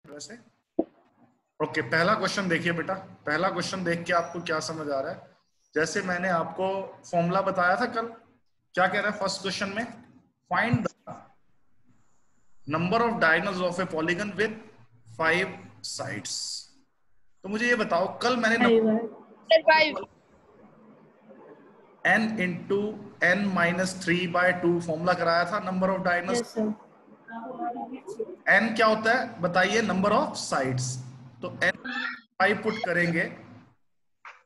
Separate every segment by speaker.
Speaker 1: वैसे ओके, पहला क्वेश्चन देखिए बेटा। पहला क्वेश्चन देख के आपको क्या समझ आ रहा है? जैसे मैंने आपको फॉर्मूला बताया था कल, क्या कह रहा है फर्स्ट क्वेश्चन में? Find the number of diagonals of A polygon with 5 sides. तो मुझे ये बताओ, कल मैंने n into n minus 3/2 formula कराया था नंबर ऑफ डायगोनल्स। n क्या होता है बताइए? Number of sides. तो n 5 पुट करेंगे,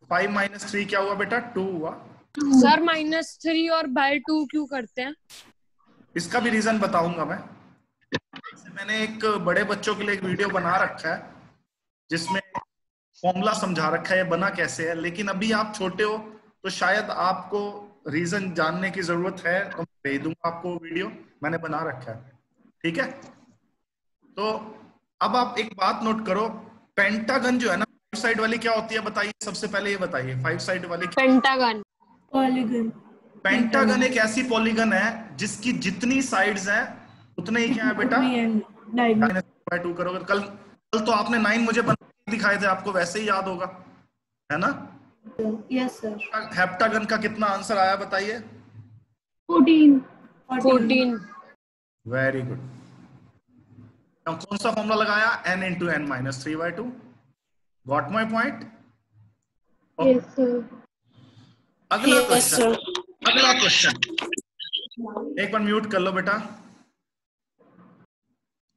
Speaker 1: 5 माइनस 3 क्या हुआ बेटा? 2 हुआ।
Speaker 2: सर -3 और बाय 2 क्यों करते हैं?
Speaker 1: इसका भी रीजन बताऊंगा मैं। मैंने एक बड़े बच्चों के लिए एक वीडियो बना रखा है जिसमें फॉर्मूला समझा रखा है ये बना कैसे है, लेकिन अभी आप छोटे हो तो शायद आपको रीजन जानने की जरूरत है, तो मैं भेज दूंगा आपको वीडियो, मैंने बना रखा है। ठीक है, तो अब आप एक बात नोट करो, पेंटागन जो है ना 5 साइड वाली क्या होती है बताइए? सबसे पहले ये बताइए, 5 साइड वाली
Speaker 2: पेंटागन।
Speaker 3: पॉलीगन।
Speaker 1: पेंटागन एक ऐसी पॉलीगन है जिसकी जितनी साइड्स हैं उतने ही क्या है बेटा? -2 करोगे। कल तो आपने 9 मुझे बना दिखाए थे, आपको वैसे ही याद होगा, है ना?
Speaker 3: Yes sir.
Speaker 1: हेप्टागन का कितना आंसर आया बताइए?
Speaker 2: 14।
Speaker 1: Very good. कौन सा फॉर्मूला लगाया? n into n minus 3/2। Got my point?
Speaker 3: Yes sir.
Speaker 1: अगला क्वेश्चन, अगला क्वेश्चन, एक बार म्यूट कर लो बेटा।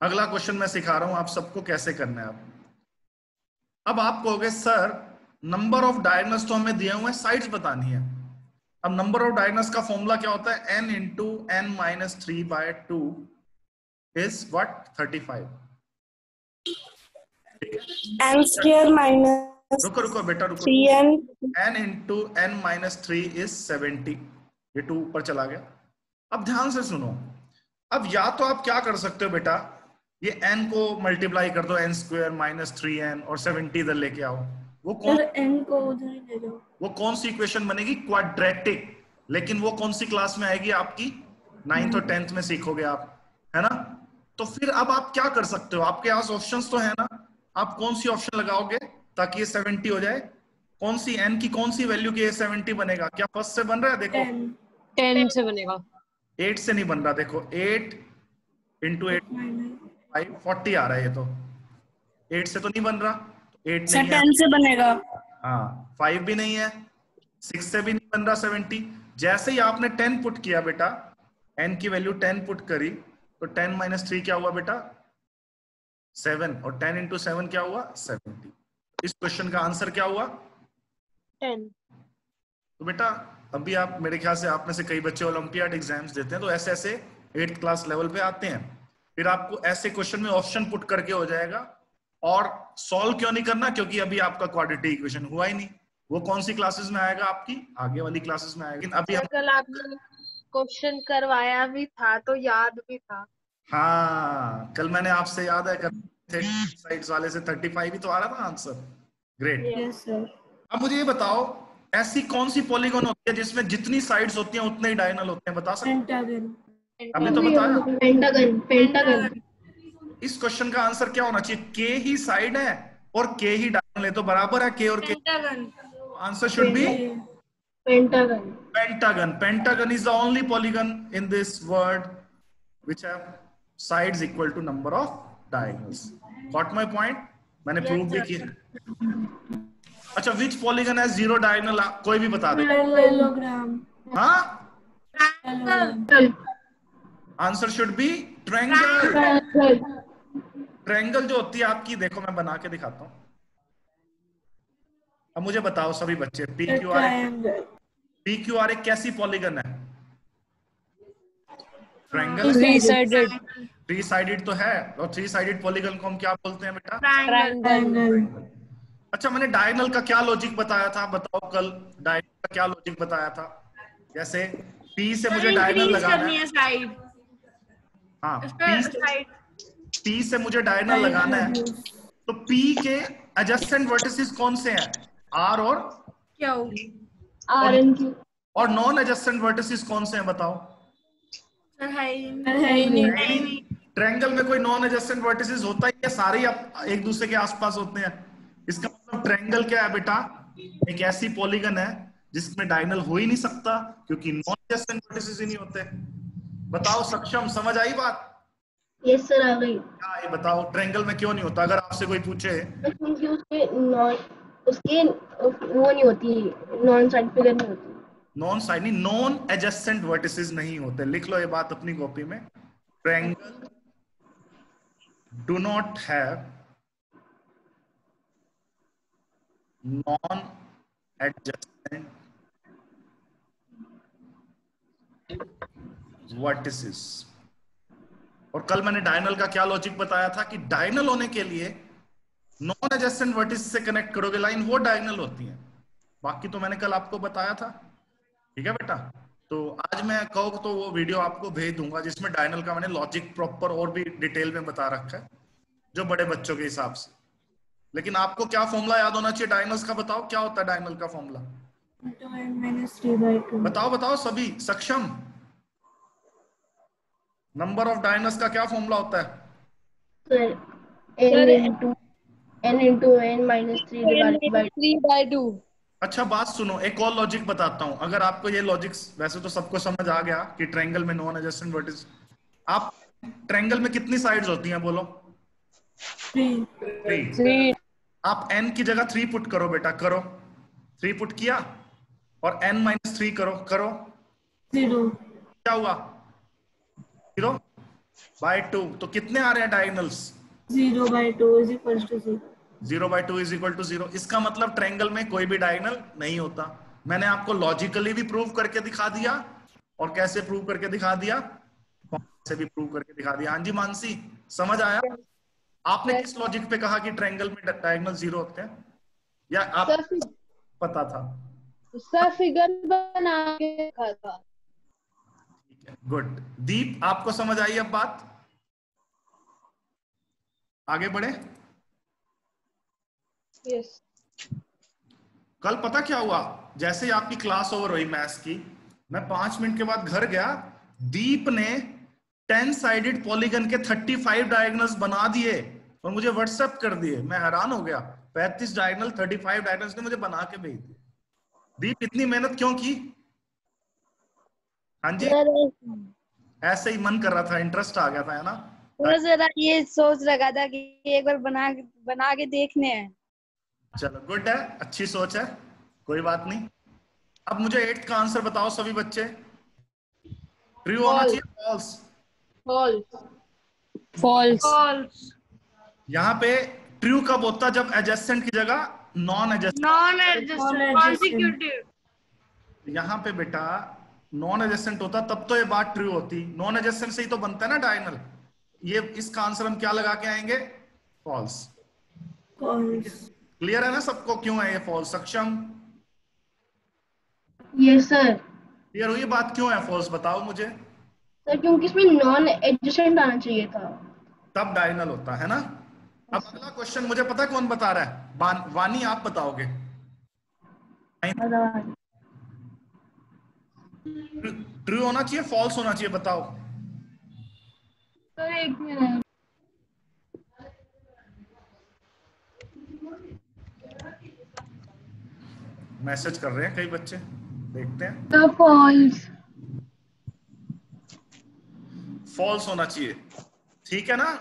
Speaker 1: अगला क्वेश्चन मैं सिखा रहा हूं आप सबको कैसे करना है। अब आप कहोगे सर नंबर ऑफ डायगोनल्स तो हमें दिए हुए हैं, साइड्स बतानी है। अब नंबर ऑफ डायगोनल्स का फॉर्मूला क्या होता है? n into n minus 3/2 is what? 35।
Speaker 4: n square minus
Speaker 1: रुको रुको बेटा रुको।
Speaker 4: 3n
Speaker 1: n into n minus 3 is 70। ये 2 ऊपर चला गया। अब ध्यान से सुनो, अब या तो आप क्या कर सकते हो बेटा, ये n को मल्टीप्लाई कर दो, n स्क्वायर माइनस 3n और 70 इधर लेके आओ। वो कौन
Speaker 3: n को उधर ही ले जाओ।
Speaker 1: वो कौन सी इक्वेशन बनेगी? क्वाड्रेटिक। लेकिन वो कौन सी क्लास में आएगी आपकी? 9th और 10th में सीखोगे आप, है ना? तो फिर अब आप क्या कर सकते हो, आपके पास ऑप्शंस तो है ना, आप कौन सी ऑप्शन लगाओगे ताकि ये 70 हो जाए? कौन सी n की कौन सी वैल्यू के 70 बनेगा? क्या फर्स्ट से बन रहा है? देखो
Speaker 2: 10 से बनेगा।
Speaker 1: 8 से नहीं बन रहा, देखो 8 इंटू 8 5 40 आ रहा है, ये तो 8 से तो नहीं बन रहा, तो 8
Speaker 4: सर
Speaker 1: नहीं है।
Speaker 4: 10 से बनेगा।
Speaker 1: हाँ 5 भी नहीं है, 6 से भी नहीं बन रहा 70। जैसे ही आपने 10 पुट किया बेटा, n की वैल्यू 10 पुट करी, तो 10 माइनस 3 क्या हुआ बेटा? 7। और 10 इंटू 7 क्या हुआ? 70। इस क्वेश्चन का आंसर क्या हुआ?
Speaker 2: 10।
Speaker 1: तो बेटा अभी आप, मेरे ख्याल से आप में से कई बच्चे ओलंपियाड एग्जाम्स देते हैं, तो ऐसे ऐसे 8th क्लास लेवल पे आते हैं, फिर आपको ऐसे क्वेश्चन में ऑप्शन पुट करके हो जाएगा। और सॉल्व क्यों नहीं करना? क्योंकि अभी आपका क्वाड्रेटिक इक्वेशन हुआ ही नहीं। वो कौन सी क्लासेस में आएगा? आपकी आगे वाली क्लासेस में आएगा। लेकिन अभी हम
Speaker 5: कल आपने क्वेश्चन करवाया भी था तो याद भी था।
Speaker 1: हाँ कल मैंने आपसे याद है साइड्स वाले से 35 ही तो आ रहा था आंसर। ग्रेट।
Speaker 3: Yes sir.
Speaker 1: अब मुझे ये बताओ, ऐसी कौन सी पॉलीगन होती है जिसमें जितनी साइड्स होती हैं उतने ही डायगोनल होते हैं? बता सकते?
Speaker 3: पेंटागन।
Speaker 1: अभी तो बताया।
Speaker 3: पेंटागन। पेंटागन।
Speaker 1: इस क्वेश्चन का आंसर क्या होना चाहिए? k ही साइड है और k ही डायगोनल है, तो बराबर है k और k। Answer should be
Speaker 3: pentagon.
Speaker 1: Pentagon. Pentagon is the only polygon in this world which have sides equal to number of diagonals. Got my point? मैंने प्रूव भी किया। अच्छा, which polygon has 0 diagonal? कोई भी बता दे।
Speaker 3: Parallelogram.
Speaker 1: हाँ,
Speaker 3: parallelogram.
Speaker 1: Answer should be triangle. Triangle जो होती है आपकी, देखो मैं बना के दिखाता हूँ। अब मुझे बताओ सभी बच्चे, पी क्यू आर एक कैसी पॉलीगन है? ट्रायंगल। थ्री साइडेड तो है, और 3 साइडेड पॉलीगन को हम क्या बोलते हैं बेटा?
Speaker 3: ट्रायंगल।
Speaker 1: अच्छा, मैंने डायगोनल का क्या लॉजिक बताया था? बताओ कल डायगोनल का क्या लॉजिक बताया था? जैसे P से मुझे डायगोनल लगाना है। हाँ, P से मुझे डायगोनल लगाना है, तो P के एडजेसेंट वर्टिसेस कौन से हैं? R और
Speaker 3: Q।
Speaker 1: और नॉन एडजेसेंट वर्टिसेस कौन से हैं बताओ? ट्रायंगल में कोई नॉन एडजेसेंट वर्टिसेस होता ही है, सारे ही एक दूसरे के आसपास होते हैं। इसका मतलब ट्रायंगल क्या है बेटा, एक ऐसी पॉलीगन है जिसमें डायगोनल हो ही नहीं सकता, क्योंकि नॉन एडजेसेंट वर्टिसेस ही नहीं होते। बताओ सक्षम, समझ आई बात?
Speaker 3: यस सर, आ गई।
Speaker 1: हाँ, ये बताओ ट्रायंगल में क्यों नहीं होता, अगर आपसे कोई पूछे।
Speaker 3: क्योंकि उसके वो नहीं होती, नॉन साइड फिगर नहीं होती।
Speaker 1: नॉन साइड नहीं, नॉन एडजेसेंट वर्टिसेस नहीं होते। लिख लो ये बात अपनी कॉपी में, triangle do not have non adjacent vertices. और कल मैंने डायगोनल का क्या लॉजिक बताया था कि डायगोनल होने के लिए नॉन एडजेसेंट वर्टिस से कनेक्ट करोगे लाइन, वो डायगोनल होती है। बाकी तो मैंने कल आपको बताया था, ठीक है बेटा। तो आज मैं कहूँ तो वो वीडियो आपको भेज दूंगा जिसमें डायगोनल का मैंने लॉजिक प्रॉपर और भी डिटेल में बता रखा है, जो बड़े बच्चों के हिसाब से। लेकिन आपको क्या फॉर्मूला याद होना चाहिए डायगोनल्स का, बताओ क्या होता है डायगोनल का फॉर्मूला? बताओ बताओ सभी, सक्षम, नंबर ऑफ डायगोनल्स का क्या फॉर्मूला होता है?
Speaker 3: Sir n into n minus 3 divided by
Speaker 2: 3/2।
Speaker 1: अच्छा बात सुनो, एक और लॉजिक बताता हूं। अगर आपको ये लॉजिक वैसे तो सबको समझ आ गया कि ट्रायंगल में नॉन एडजेसेंट वर्टिस, आप ट्रायंगल में कितनी साइड्स होती हैं बोलो? 3। आप n की जगह 3 पुट करो बेटा, करो। 3 पुट किया और n-3 करो, करो
Speaker 3: 0
Speaker 1: क्या हुआ? 0/2। तो कितने आ रहे हैं diagonals?
Speaker 3: 0/2 is equals to 0।
Speaker 1: 0/2 is equal to 0। इसका मतलब ट्रायंगल में कोई भी डायगोनल नहीं होता। मैंने आपको लॉजिकली भी प्रूव करके दिखा दिया, और कैसे प्रूव करके दिखा दिया, से भी प्रूव करके दिखा दिया। हाँ जी मानसी, समझ आया? आपने किस लॉजिक पे कहा कि ट्रायंगल में डायगोनल 0 होते हैं, या आप पता था?
Speaker 5: सर फिगर बना के रखा था।
Speaker 1: गुड। दीप, आपको समझ आई अब बात? आगे बढ़े।
Speaker 5: यस।
Speaker 1: कल पता क्या हुआ, जैसे ही आपकी क्लास ओवर हुई मैथ्स की, मैं 5 मिनट के बाद घर गया, दीप ने 10 साइडेड पॉलीगन के 35 डायगोनल्स बना दिए और मुझे व्हाट्सएप कर दिए। मैं हैरान हो गया, 35 डायगोनल 35 डायगोनल्स ने मुझे बना के भेज दिए। दीप इतनी मेहनत क्यों की? हाँ जी, ऐसे ही मन कर रहा था, इंटरेस्ट आ गया था, है ना?
Speaker 2: जरा ये सोच रखा था कि एक बार बना के देखने हैं।
Speaker 1: चलो गुड है, अच्छी सोच है, कोई बात नहीं। अब मुझे 8th का आंसर बताओ सभी बच्चे। ट्रू होना चाहिए, फॉल्स?
Speaker 2: फॉल्स।
Speaker 1: यहाँ पे ट्रू कब होता? जब एडजेसेंट की जगह non adjacent.
Speaker 5: Non adjusted consecutive.
Speaker 1: यहाँ पे बेटा नॉन एडजेसेंट होता तब तो ये बात ट्रू होती। नॉन एडजेसेंट से ही तो बनता है ना डायगोनल। ये इसका आंसर हम क्या लगा के आएंगे? फॉल्स। क्लियर है ना सबको क्यों है ये फॉल्स? सक्षम,
Speaker 3: यस सर।
Speaker 1: क्लियर हुई बात क्यों है फॉल्स? बताओ मुझे।
Speaker 3: सर क्योंकि इसमें नॉन एडजेसेंट आना चाहिए था,
Speaker 1: तब डायगोनल होता है ना। अब अगला क्वेश्चन मुझे पता कौन बता रहा है, वानी आप बताओगे। ट्रू होना चाहिए, फॉल्स होना चाहिए, बताओ।
Speaker 3: सर एक मिनट।
Speaker 1: मैसेज कर रहे हैं कई बच्चे, देखते हैं।
Speaker 3: तो फॉल्स।
Speaker 1: फॉल्स होना चाहिए, ठीक है ना,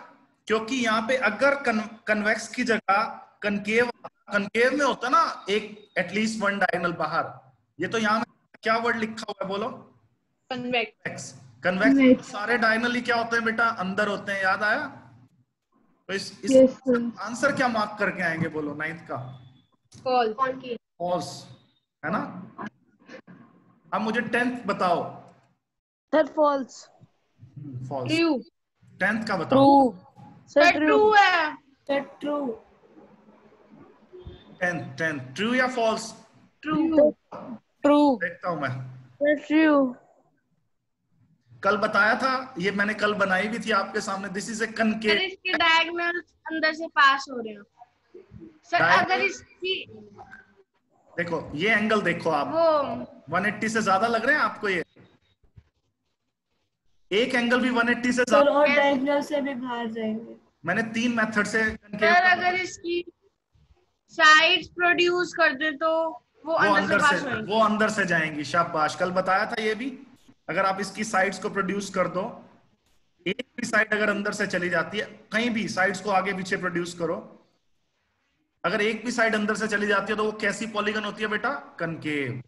Speaker 1: क्योंकि यहाँ पे अगर कन्वेक्स की जगह कनकेव में होता ना एक एटलीस्ट वन डायगोनल बाहर, ये तो यहाँ क्या वर्ड लिखा हुआ है बोलो? कन्वेक्स। कन्वेक्स सारे डायगोनल ही क्या होते हैं बेटा? अंदर होते हैं, याद आया? तो इस आंसर क्या मार्क करके आएंगे बोलो 9th का? फॉल्स, है ना। अब मुझे 10th बताओ।
Speaker 2: Sir false.
Speaker 1: False.
Speaker 5: True.
Speaker 1: 10th का बताओ।
Speaker 2: सर ट्रू
Speaker 5: है।
Speaker 3: Sir true.
Speaker 1: 10th ट्रू या फॉल्स?
Speaker 5: ट्रू।
Speaker 1: देखता हूं मैं।
Speaker 2: Sir true.
Speaker 6: कल बताया था, ये मैंने कल बनाई भी थी आपके सामने। This is a concave.
Speaker 5: इसके डायगोनल अंदर से पास हो रहे हैं सर। अगर इसकी
Speaker 6: देखो ये एंगल देखो आप,
Speaker 5: वो
Speaker 6: 180 से ज्यादा लग रहे हैं आपको?
Speaker 1: एक एंगल भी 180 से
Speaker 4: सर
Speaker 1: ज्यादा।
Speaker 4: और डायगोनल से भी बाहर जाएंगे।
Speaker 1: मैंने 3 मेथड से
Speaker 5: सर अगर इसकी साइड्स प्रोड्यूस कर दे तो वो अंदर से पास होंगे।
Speaker 1: वो अंदर से जाएंगी। शाबाश, कल बताया था ये भी। अगर आप इसकी साइड्स को प्रोड्यूस कर दो, एक भी साइड अगर अंदर से चली जाती है, कहीं भी साइड्स को आगे पीछे प्रोड्यूस करो, अगर एक भी साइड अंदर से चली जाती है तो वो कैसी पॉलीगन होती है बेटा? कनकेव।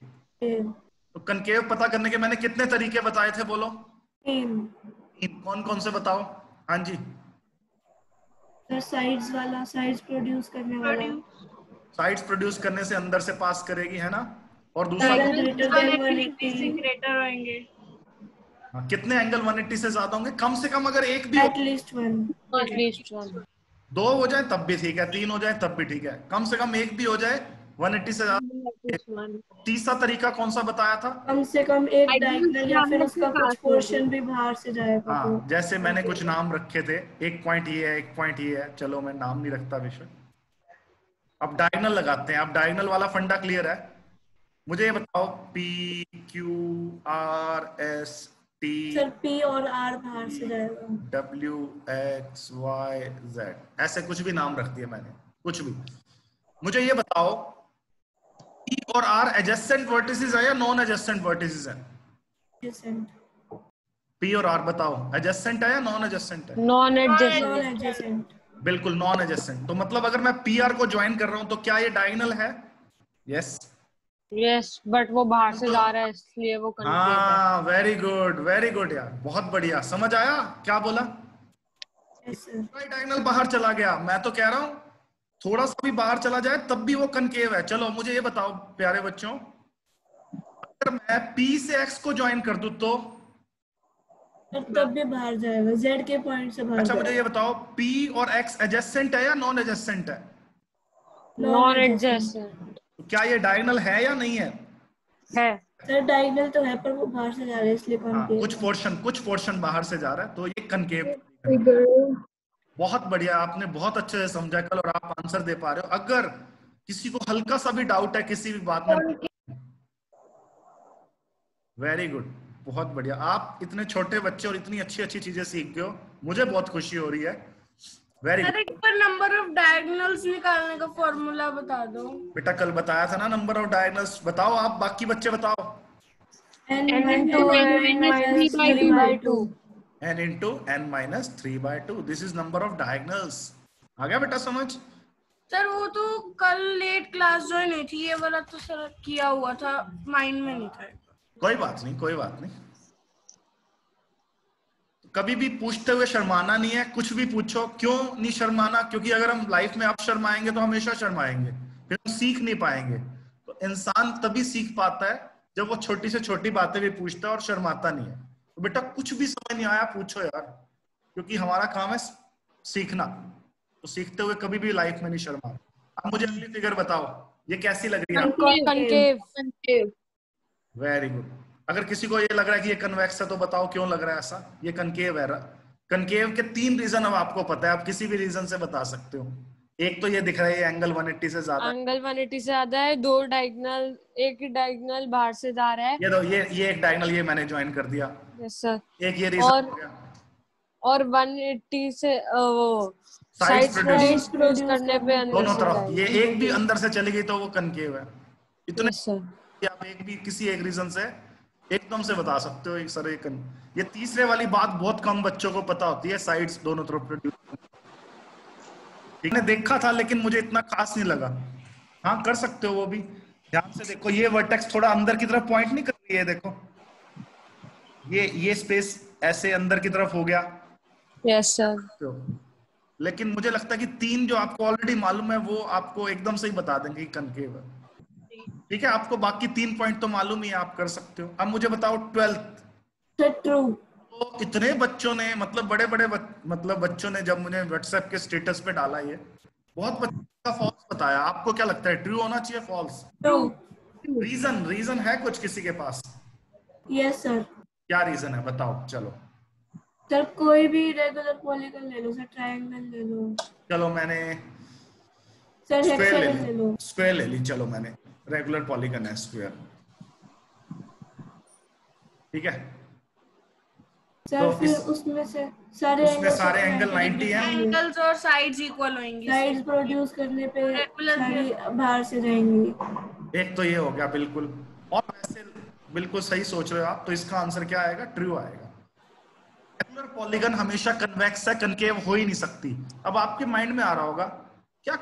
Speaker 1: तो कनकेव पता करने के मैंने कितने तरीके बताए थे, बोलो?
Speaker 4: 3।
Speaker 1: कौन कौन से बताओ? हाँ जी
Speaker 4: सर साइड्स वाला, साइड्स प्रोड्यूस करने वाला,
Speaker 1: साइड्स प्रोड्यूस करने से अंदर से पास करेगी, है ना? और दूसरा
Speaker 5: ग्रेटर होंगे।
Speaker 1: हाँ, कितने एंगल 180 से ज्यादा होंगे? कम से कम अगर एक भी
Speaker 4: एटलीस्ट वन।
Speaker 1: 2 हो जाए तब भी ठीक है, 3 हो जाए तब भी ठीक है, कम से कम एक भी हो जाए 180 से ज्यादा। तीसरा तरीका कौन सा बताया था?
Speaker 4: कम से कम एक डायगोनल या फिर उसका कुछ पोर्शन भी बाहर से जाएगा।
Speaker 1: हाँ, जैसे मैंने कुछ नाम रखे थे, एक पॉइंट ये है, एक पॉइंट ये है, चलो मैं नाम नहीं रखता विषय। अब डायगोनल लगाते हैं। अब डायगोनल वाला फंडा क्लियर है? मुझे ये बताओ, P Q R S T
Speaker 4: sir P और R बाहर से जाएगा।
Speaker 1: W X Y Z, ऐसे कुछ भी नाम रख दिया मैंने, कुछ भी। मुझे ये बताओ, P और R एडजेसेंट वर्टिसेस है या नॉन एडजेसेंट वर्टिसेस है? P और R बताओ, एडजेसेंट है या नॉन एडजेसेंट है?
Speaker 4: Non adjacent.
Speaker 1: बिल्कुल नॉन एडजेसेंट। तो मतलब अगर मैं PR को ज्वाइन कर रहा हूं तो क्या ये डायगोनल है? यस
Speaker 7: यस, बट वो बाहर से जा रहा है इसलिए वो कनकेव है।
Speaker 1: हाँ, वेरी गुड यार, बहुत बढ़िया। समझ आया क्या बोला? डायगोनल बाहर चला गया। मैं तो कह रहा हूं थोड़ा सा भी बाहर चला जाए तब भी वो कनकेव है। चलो मुझे ये बताओ प्यारे बच्चों, अगर मैं P से X को ज्वाइन कर दूं तो
Speaker 4: तब भी बाहर जाएगा, Z के पॉइंट से बाहर।
Speaker 1: अच्छा मुझे ये बताओ, P और X एडजेसेंट है या नॉन एडजेसेंट है?
Speaker 7: Non adjacent.
Speaker 1: तो क्या ये डायगोनल है या नहीं है?
Speaker 4: सर डायगोनल तो है पर वो बाहर से जा रहा है इसलिए कनकेव।
Speaker 1: कुछ पोर्शन बाहर से जा रहा है तो ये कनकेव। बहुत बढ़िया, आपने बहुत अच्छे से समझा कल और आप आंसर दे पा रहे हो। अगर किसी को हल्का सा भी डाउट है किसी भी बात में, वेरी गुड, बहुत बढ़िया। आप इतने छोटे बच्चे और इतनी अच्छी अच्छी चीजें सीख गए हो, मुझे बहुत खुशी हो रही है। Very good.
Speaker 5: एक बार नंबर ऑफ डायगोनल्स निकालने का फॉर्मूला बता दो।
Speaker 1: बेटा कल बताया था ना नंबर ऑफ डायगोनल्स। बताओ आप, बाकी बच्चे बताओ।
Speaker 4: n into
Speaker 1: n minus 3/2, this is number of diagonals. आ गया बेटा समझ?
Speaker 5: सर वो तो कल लेट क्लास ज्वाइन हुई थी, ये वाला तो सर किया हुआ था, माइंड में नहीं था।
Speaker 1: कोई बात नहीं, कोई बात नहीं। कभी भी पूछते हुए शर्माना नहीं है, कुछ भी पूछो। क्यों नहीं शर्माना? क्योंकि अगर हम लाइफ में अब शर्माएंगे तो हमेशा शर्माएंगे, फिर हम सीख नहीं पाएंगे। तो इंसान तभी सीख पाता है जब वो छोटी से छोटी बातें भी पूछता है और शर्माता नहीं है। तो बेटा कुछ भी समझ नहीं आया पूछो यार, क्योंकि हमारा काम है सीखना। तो सीखते हुए कभी भी लाइफ में नहीं शर्माना। अब मुझे अगली फिगर बताओ, ये कैसी लग रही है?
Speaker 7: कनकेव।
Speaker 1: Very good. अगर किसी को ये लग रहा है कि ये कन्वेक्स है तो बताओ क्यों लग रहा है ऐसा? ये कनकेव है। कनकेव के 3 रीजन अब आपको पता है, आप किसी भी रीजन से बता सकते हो। एक तो ये दिख रहा है एंगल 180 से ज्यादा,
Speaker 7: एंगल 180 से ज्यादा है। 2 डायगोनल, एक डायगोनल बाहर से जा रहा है।
Speaker 1: ये दो, ये एक डायगोनल ये मैंने ज्वाइन कर दिया।
Speaker 7: Yes sir.
Speaker 1: एक ये रीजन हो गया।
Speaker 7: और 180 से
Speaker 1: साइड्स
Speaker 7: प्रोड्यूस करने पे अंदर
Speaker 1: दोनों
Speaker 7: से
Speaker 1: तरफ,
Speaker 7: जाएगी।
Speaker 1: ये एक भी अंदर से चली गई तो वो कनकेव है। इतने
Speaker 7: सर
Speaker 1: आप एक भी किसी एक रीजन से एकदम से बता सकते हो सर ये तीसरे वाली बात बहुत कम बच्चों को पता होती है, साइड्स दोनों तरफ प्रोड्यूस। मैंने देखा था लेकिन मुझे इतना खास नहीं लगा। हाँ कर सकते हो वो भी। ध्यान से देखो, ये वर्टेक्स थोड़ा अंदर की तरफ पॉइंट नहीं कर रही है, देखो ये स्पेस ऐसे अंदर की तरफ हो गया।
Speaker 7: Yes sir.
Speaker 1: लेकिन मुझे लगता है कि 3 जो आपको ऑलरेडी मालूम है वो आपको एकदम से ही बता देंगे कि कनकेव है। ठीक है, आपको बाकी 3 पॉइंट तो मालूम ही है, आप कर सकते हो। अब मुझे बताओ 12th।
Speaker 4: ट्रू।
Speaker 1: तो इतने बच्चों ने, मतलब बड़े बड़े मतलब बच्चों ने जब मुझे व्हाट्सएप के स्टेटस पे डाला, ये बहुत बच्चों का फॉल्स बताया। आपको क्या लगता है, ट्रू होना चाहिए फॉल्स?
Speaker 4: ट्रू।
Speaker 1: रीजन है कुछ किसी के पास?
Speaker 4: Yes sir.
Speaker 1: क्या रीजन है बताओ? चलो
Speaker 4: सर कोई भी रेगुलर पॉलीगन ले लो, सर ट्रायंगल ले लो,
Speaker 1: चलो मैंने
Speaker 4: सर
Speaker 1: स्क्वायर
Speaker 4: हेक्सागन ले लो।
Speaker 1: स्क्वायर ले ली। चलो मैंने रेगुलर पॉलीगन है स्क्वायर, ठीक है।
Speaker 4: सर
Speaker 1: तो
Speaker 4: फिर
Speaker 1: इस
Speaker 4: उसमें से सारे
Speaker 1: उसमें सारे एंगल 90 हैं।
Speaker 5: एंगल्स और साइड्स इक्वल होंगी।
Speaker 4: साइड्स प्रोड्यूस करने पे
Speaker 5: Regular
Speaker 4: सारी बाहर से जाएंगी।
Speaker 1: एक तो ये हो गया बिल्कुल, और वैसे बिल्कुल सही सोच रहे हो आप, तो इसका आंसर क्या आएगा? ट्रू आएगा। रेगुलर पॉलीगन हमेशा कन्वेक्स है, कनकेव हो ही नहीं सकती। अब आपके माइंड में आ रहा होगा क्या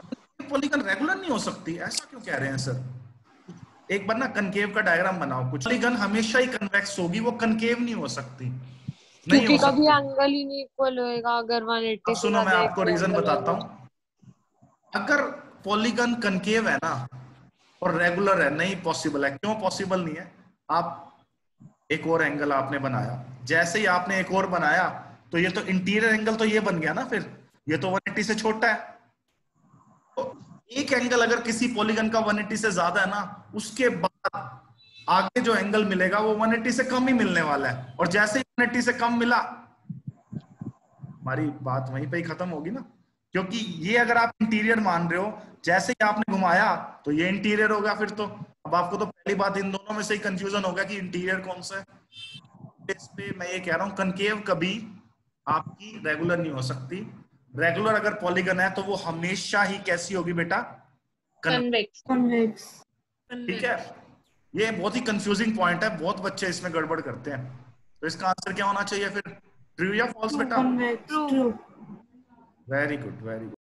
Speaker 1: पॉलीगन रेगुलर नहीं हो सकती, ऐसा क्यों कह रहे हैं सर? एक बार ना कनकेव का डायग्राम बनाओ कुछ। पॉलीगन हमेशा ही कन्वेक्स होगी, वो कनकेव नहीं हो सकती, नहीं
Speaker 7: क्योंकि
Speaker 1: हो
Speaker 7: कभी
Speaker 1: सकती।
Speaker 7: एंगल ही नहीं इक्वल होएगा अगर 180
Speaker 1: अब
Speaker 7: से
Speaker 1: सुनो, मैं
Speaker 7: ज्यादा
Speaker 1: आपको
Speaker 7: एक
Speaker 1: रीजन
Speaker 7: एंगल
Speaker 1: बताता
Speaker 7: होगा।
Speaker 1: हूं। अगर पॉलीगन कनकेव है ना और रेगुलर है, नहीं पॉसिबल है। क्यों पॉसिबल नहीं है? आप एक और एंगल आपने बनाया, जैसे ही आपने एक और बनाया तो ये तो इंटीरियर एंगल तो ये बन गया ना, फिर ये तो 180 से छोटा है। तो एक एंगल अगर किसी पॉलीगन का 180 से ज्यादा है ना, उसके बाद आगे जो एंगल मिलेगा वो 180 से कम ही मिलने वाला है। और जैसे ही 180 से कम मिला, हमारी बात वहीं पे ही खत्म होगी ना, क्योंकि ये अगर आप इंटीरियर मान रहे हो, जैसे ही आपने घुमाया तो ये इंटीरियर होगा। फिर तो अब आपको तो पहली बात इन दोनों में से ही कंफ्यूजन होगा कि इंटीरियर कौन सा है। इस पे मैं ये कह रहा हूं, कनकेव कभी आपकी रेगुलर नहीं हो सकती। रेगुलर अगर पॉलीगन है तो वो हमेशा ही कैसी होगी बेटा?
Speaker 2: कन्वेक्स।
Speaker 4: कन्वेक्स।
Speaker 1: ठीक है, ये बहुत ही कंफ्यूजिंग पॉइंट है, बहुत बच्चे इसमें गड़बड़ करते हैं। तो इसका आंसर क्या होना चाहिए फिर? ट्रू या फॉल्स बेटा?
Speaker 4: Convex. True.
Speaker 1: Very good, very good.